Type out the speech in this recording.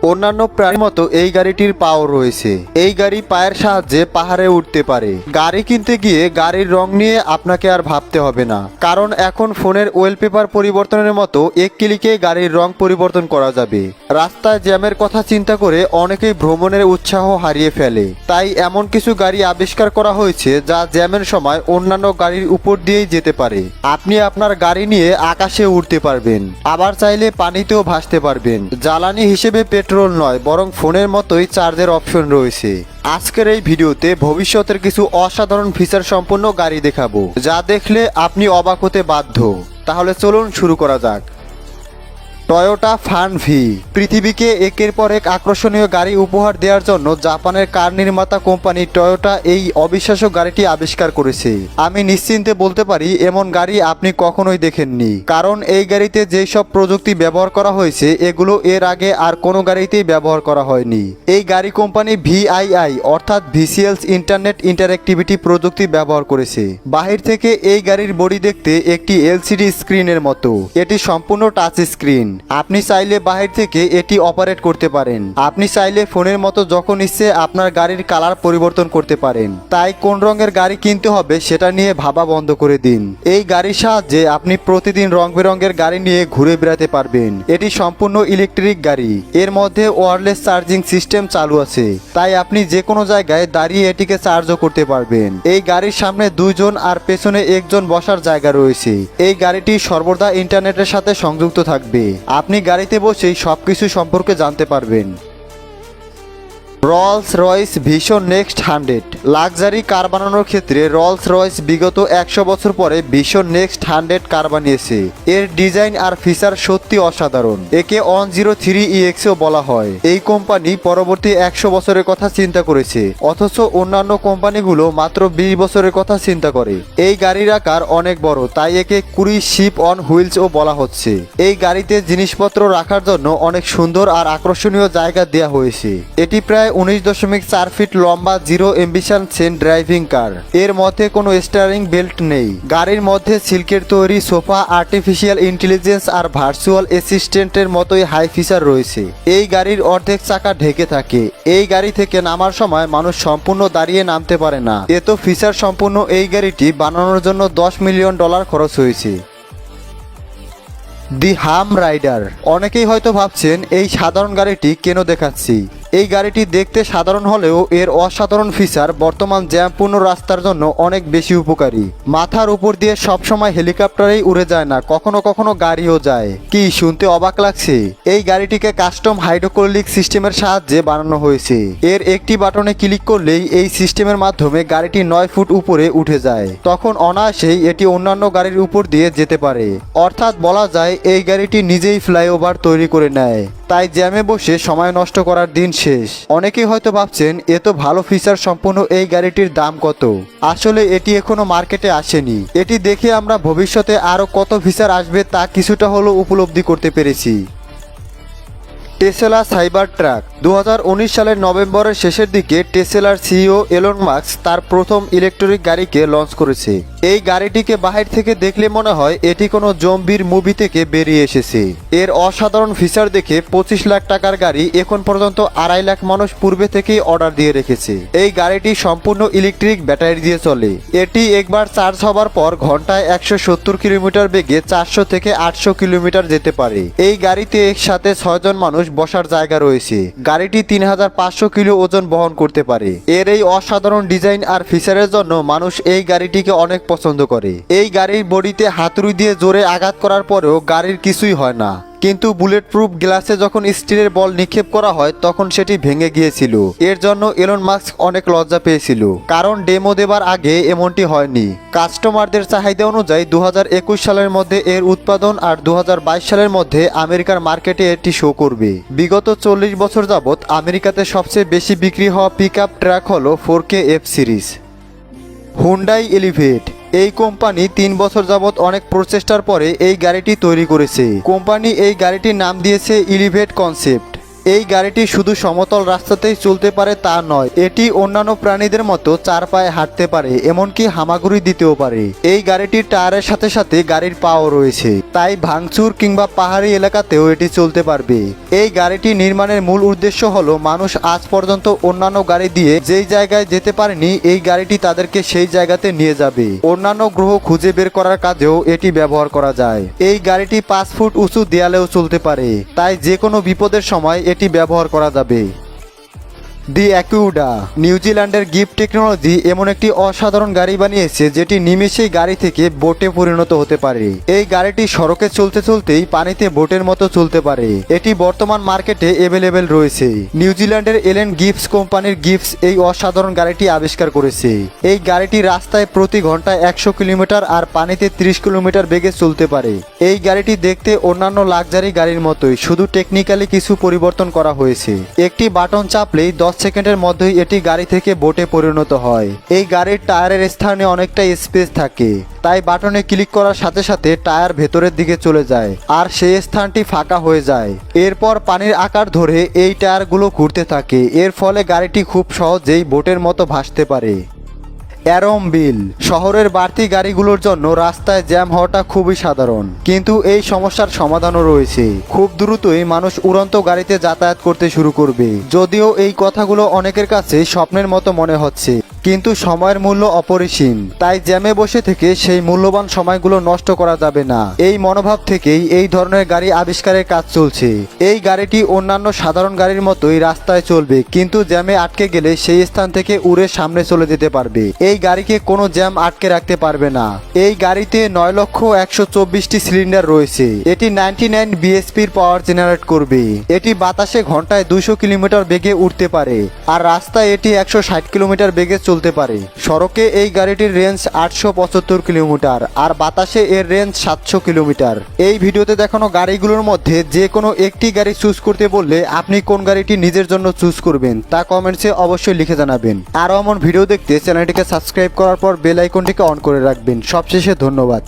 অন্যান্য প্রাণীর মতো এই গাড়িটির পাও রয়েছে। এই গাড়ি পায়ের সাহায্যে পাহাড়ে উঠতে পারে। গাড়ি কিনতে গিয়ে গাড়ির রং নিয়ে আপনাকে আর ভাবতে হবে না, কারণ এখন ফোনের ওয়েলপেপার পরিবর্তনের মতো এক ক্লিকে গাড়ির রং পরিবর্তন করা যাবে। রাস্তায় জ্যামের কথা চিন্তা করে অনেকেই ভ্রমণের উৎসাহ হারিয়ে ফেলে, তাই এমন কিছু গাড়ি আবিষ্কার করা হয়েছে যা জ্যামের সময় অন্যান্য গাড়ির উপর দিয়েই যেতে পারে। আপনি আপনার গাড়ি নিয়ে আকাশে উঠতে পারবেন, আবার চাইলে পানিতেও ভাসতে পারবেন। জ্বালানি হিসেবে পেট্রোল নয়, বরং ফোনের মতোই চার্জের অপশন রয়েছে। আজকের এই ভিডিওতে ভবিষ্যতের কিছু অসাধারণ ফিচার সম্পন্ন গাড়ি দেখাবো, যা দেখলে আপনি অবাক হতে বাধ্য। তাহলে চলুন শুরু করা যাক। Toyota fun V. পৃথিবীকে একের পর এক আকর্ষণীয় গাড়ি উপহার দেওয়ার জন্য জাপানের কার নির্মাতা কোম্পানি টয়োটা এই অবিশ্বাস্য গাড়িটি আবিষ্কার করেছে। আমি নিশ্চিন্তে বলতে পারি এমন গাড়ি আপনি কখনোই দেখেননি, কারণ এই গাড়িতে যেই সব প্রযুক্তি ব্যবহার করা হয়েছে এগুলো এর আগে আর কোনো গাড়িতেই ব্যবহার করা হয়নি। এই গাড়ি কোম্পানি ভিআইআই অর্থাৎ ভিসিএলস ইন্টারনেট ইন্টারঅ্যাক্টিভিটি প্রযুক্তি ব্যবহার করেছে। বাহির থেকে এই গাড়ির বডি দেখতে একটি এলসিডি স্ক্রিনের মতো। এটি সম্পূর্ণ টাচ স্ক্রিন। আপনি চাইলে বাহির থেকে এটি অপারেট করতে পারেন। আপনি চাইলে ফোনের মতো যখন ইচ্ছে আপনার গাড়ির কালার পরিবর্তন করতে পারেন। তাই কোন রঙের গাড়ি কিনতে হবে সেটা নিয়ে ভাবা বন্ধ করে দিন। এই গাড়ির সাহায্যে আপনি প্রতিদিন রং বেরঙের গাড়ি নিয়ে ঘুরে বেড়াতে পারবেন। এটি সম্পূর্ণ ইলেকট্রিক গাড়ি। এর মধ্যে ওয়্যারলেস চার্জিং সিস্টেম চালু আছে, তাই আপনি যে কোনো জায়গায় দাঁড়িয়ে এটিকে চার্জও করতে পারবেন। এই গাড়ির সামনে দুইজন আর পেছনে একজন বসার জায়গা রয়েছে। এই গাড়িটি সর্বদা ইন্টারনেটের সাথে সংযুক্ত থাকবে। আপনি গাড়িতে বসেই সবকিছু সম্পর্কে জানতে পারবেন। Rolls Royce vision next 100। Luxury car বানানোর ক্ষেত্রে রোলস রয়েস বিগত 100 বছর পরে ভিশন নেক্সট 100 কার বানিয়েছে। এর ডিজাইন আর ফিচার সত্যি অসাধারণ। একে 103 EXও বলা হয়। এই কোম্পানি পরবর্তী 100 বছরের কথা চিন্তা করেছে, অথচ অন্যান্য কোম্পানিগুলো মাত্র 20 বছরের কথা চিন্তা করে। এই গাড়ির আকার অনেক বড়, তাই একে 20 শিপ অন হুইলসও বলা হচ্ছে। এই গাড়িতে জিনিসপত্র রাখার জন্য অনেক সুন্দর আর আকর্ষণীয় জায়গা দেওয়া হয়েছে। এটি প্রায় 19.4 ফিট লম্বা জিরো এম্বিশন চেন ড্রাইভিং কার। এর মধ্যে কোনো স্টিয়ারিং বেল্ট নেই। গাড়ির মধ্যে সিল্কের তৈরি সোফা, আর্টিফিশিয়াল ইন্টেলিজেন্স আর ভার্চুয়াল অ্যাসিস্ট্যান্টের মতোই হাই ফিচার রয়েছে। এই গাড়ির অর্ধেক চাকা ঢেকে থাকে। এই গাড়ি থেকে নামার সময় মানুষ সম্পূর্ণ দাঁড়িয়ে নামতে পারে না। এত ফিচার সম্পূর্ণ এই গাড়িটি বানানোর জন্য $10 মিলিয়ন খরচ হয়েছে। দি হাম রাইডার। অনেকেই হয়তো ভাবছেন এই সাধারণ গাড়িটি কেন দেখাচ্ছি। এই গাড়িটি দেখতে সাধারণ হলেও এর অসাধারণ ফিচার বর্তমান জ্যামপূর্ণ রাস্তার জন্য অনেক বেশি উপকারী। মাথার উপর দিয়ে সবসময় হেলিকপ্টারেই উড়ে যায় না, কখনো কখনো গাড়িও যায়। কি শুনতে অবাক লাগছে? এই গাড়িটিকে কাস্টম হাইড্রোক্লিক সিস্টেমের সাহায্যে বানানো হয়েছে। এর একটি বাটনে ক্লিক করলেই এই সিস্টেমের মাধ্যমে গাড়িটি 9 ফুট উপরে উঠে যায়। তখন অনায়াসেই এটি অন্যান্য গাড়ির উপর দিয়ে যেতে পারে। অর্থাৎ বলা যায় এই গাড়িটি নিজেই ফ্লাইওভার তৈরি করে নেয়। তাই জ্যামে বসে সময় নষ্ট করার দিন শেষ। অনেকেই হয়তো ভাবছেন এত ভালো ফিচার সম্পন্ন এই গাড়িটির দাম কত। আসলে এটি এখনো মার্কেটে আসেনি। এটি দেখে আমরা ভবিষ্যতে আরো কত ফিচার আসবে তা কিছুটা হলেও উপলব্ধি করতে পেরেছি। Tesla cyber truck. 2019 সালের নভেম্বরের শেষের দিকে টেসলার সিইও এলন মাস্ক তার প্রথম ইলেকট্রিক গাড়িকে লঞ্চ করেছে। এই গাড়িটিকে বাহির থেকে দেখলে মনে হয় এটি কোনো জম্বির মুভি থেকে বেরিয়ে এসেছে। এর অসাধারণ ফিচার দেখে 25 লাখ টাকার গাড়ি এখন পর্যন্ত 2.5 লাখ মানুষ পূর্বে থেকেই অর্ডার দিয়ে রেখেছে। এই গাড়িটি সম্পূর্ণ ইলেকট্রিক ব্যাটারি দিয়ে চলে। এটি একবার চার্জ হবার পর ঘন্টায় 170 কিলোমিটার বেগে 400 থেকে 800 কিলোমিটার যেতে পারে। এই গাড়িতে একসাথে 6 জন মানুষ বসার জায়গা রয়েছে। গাড়িটি 3500 কিলো ওজন বহন করতে পারে। এর এই অসাধারণ ডিজাইন আর ফিচারের জন্য মানুষ এই গাড়িটিকে অনেক পছন্দ করে। এই গাড়ির বডিতে হাতুড়ি দিয়ে জোরে আঘাত করার পরেও গাড়ির কিছুই হয় না, কিন্তু বুলেট প্রুফ গ্লাসে যখন স্টিলের বল নিক্ষেপ করা হয় তখন সেটি ভেঙে গিয়েছিল। এর জন্য এলন মাস্ক অনেক লজ্জা পেয়েছিল, কারণ ডেমো দেবার আগে এমনটি হয়নি। কাস্টমারদের চাহিদা অনুযায়ী 2021 সালের মধ্যে এর উৎপাদন আর 2022 সালের মধ্যে আমেরিকার মার্কেটে এটি শো করবে। বিগত 40 বছর যাবৎ আমেরিকাতে সবচেয়ে বেশি বিক্রি হওয়া পিকআপ ট্রাক হলো 4K F series. Hyundai elevate. এই কোম্পানি 3 বছর যাবৎ অনেক প্রচেষ্টার পরে এই গাড়িটি তৈরি করেছে। কোম্পানি এই গাড়িটির নাম দিয়েছে এলিভেট কনসেপ্ট। এই গাড়িটি শুধু সমতল রাস্তাতেই চলতে পারে তা নয়, এটি অন্যান্য প্রাণীদের মতো চার পায়ে হাঁটতে পারে, এমনকি হামাগুড়ি দিতেও পারে। এই গাড়িটির টায়ারের সাথে সাথে গাড়ির পাও রয়েছে, তাই ভাঙচুর কিংবা পাহাড়ি এলাকাতেও এটি চলতে পারবে। এই গাড়িটি নির্মাণের মূল উদ্দেশ্য হলো মানুষ আজ পর্যন্ত অন্যান্য গাড়ি দিয়ে যেই জায়গায় যেতে পারেনি, এই গাড়িটি তাদেরকে সেই জায়গাতে নিয়ে যাবে। অন্যান্য গ্রহ খুঁজে বের করার কাজেও এটি ব্যবহার করা যায়। এই গাড়িটি 5 ফুট উঁচু দেয়ালেও চলতে পারে, তাই যে কোনো বিপদের সময় এটি ব্যবহার করা যাবে। দি অ্যাকুডা নিউজিল্যান্ডের গিফট টেকনোলজি এমন একটি অসাধারণ গাড়ি বানিয়েছে যেটি নিমেষেই গাড়ি থেকে বোটে পরিণত হতে পারে। এই গাড়িটি সড়কে চলতে চলতেই পানিতে বোটের মতো চলতে পারে। এটি বর্তমান মার্কেটে অ্যাভেলেবেল রয়েছে। নিউজিল্যান্ডের এলেন গিফটস কোম্পানির গিফটস এই অসাধারণ গাড়িটি আবিষ্কার করেছে। এই গাড়িটি রাস্তায় প্রতি ঘন্টায় 100 কিলোমিটার আর পানিতে 30 কিলোমিটার বেগে চলতে পারে। এই গাড়িটি দেখতে অন্যান্য লাক্সারি গাড়ির মতোই, শুধু টেকনিক্যালি কিছু পরিবর্তন করা হয়েছে। একটি বাটন চাপলেই 10 সেকেন্ডের মধ্যেই এটি গাড়ি থেকে বোটে পরিণত হয়। এই গাড়ির টায়ারের স্থানে অনেকটা স্পেস থাকে, তাই বাটনে ক্লিক করার সাথে সাথে টায়ার ভেতরের দিকে চলে যায় আর সেই স্থানটি ফাঁকা হয়ে যায়। এরপর পানির আকার ধরে এই টায়ারগুলো ঘুরতে থাকে, এর ফলে গাড়িটি খুব সহজেই বোটের মতো ভাসতে পারে। অ্যারোমবিল শহরের বাড়তি গাড়িগুলোর জন্য রাস্তায় জ্যাম হওয়াটা খুবই সাধারণ, কিন্তু এই সমস্যার সমাধানও রয়েছে। খুব দ্রুতই মানুষ উড়ন্ত গাড়িতে যাতায়াত করতে শুরু করবে। যদিও এই কথাগুলো অনেকের কাছে স্বপ্নের মতো মনে হচ্ছে, কিন্তু সময়ের মূল্য অপরিসীম, তাই জ্যামে বসে থেকে সেই মূল্যবান সময়গুলো নষ্ট করা যাবে না। এই মনোভাব থেকেই এই ধরনের গাড়ি আবিষ্কারের কাজ চলছে। এই গাড়িটি অন্যান্য সাধারণ গাড়ির মতোই রাস্তায় চলবে, কিন্তু জ্যামে আটকে গেলে সেই স্থান থেকে উড়ে সামনে চলে যেতে পারবে। এই গাড়িকে কোনো জ্যাম আটকে রাখতে পারবে না। এই গাড়িতে 9,124টি সিলিন্ডার রয়েছে। এটি 99 বিএসপির পাওয়ার জেনারেট করবে। এটি বাতাসে ঘন্টায় 200 কিলোমিটার বেগে উঠতে পারে, আর রাস্তায় এটি 160 কিলোমিটার বেগে চলতে পারে। সড়কে এই গাড়িটির রেঞ্জ 875 কিলোমিটার আর বাতাসে এর রেঞ্জ 700 কিলোমিটার। এই ভিডিওতে দেখানো গাড়িগুলোর মধ্যে যে কোনো একটি গাড়ি চুজ করতে বললে আপনি কোন গাড়িটি নিজের জন্য চুজ করবেন তা কমেন্টসে অবশ্যই লিখে জানাবেন। আরও এমন ভিডিও দেখতে চ্যানেলটিকে সাবস্ক্রাইব করার পর বেল আইকনটিকে অন করে রাখবেন। সবশেষে ধন্যবাদ।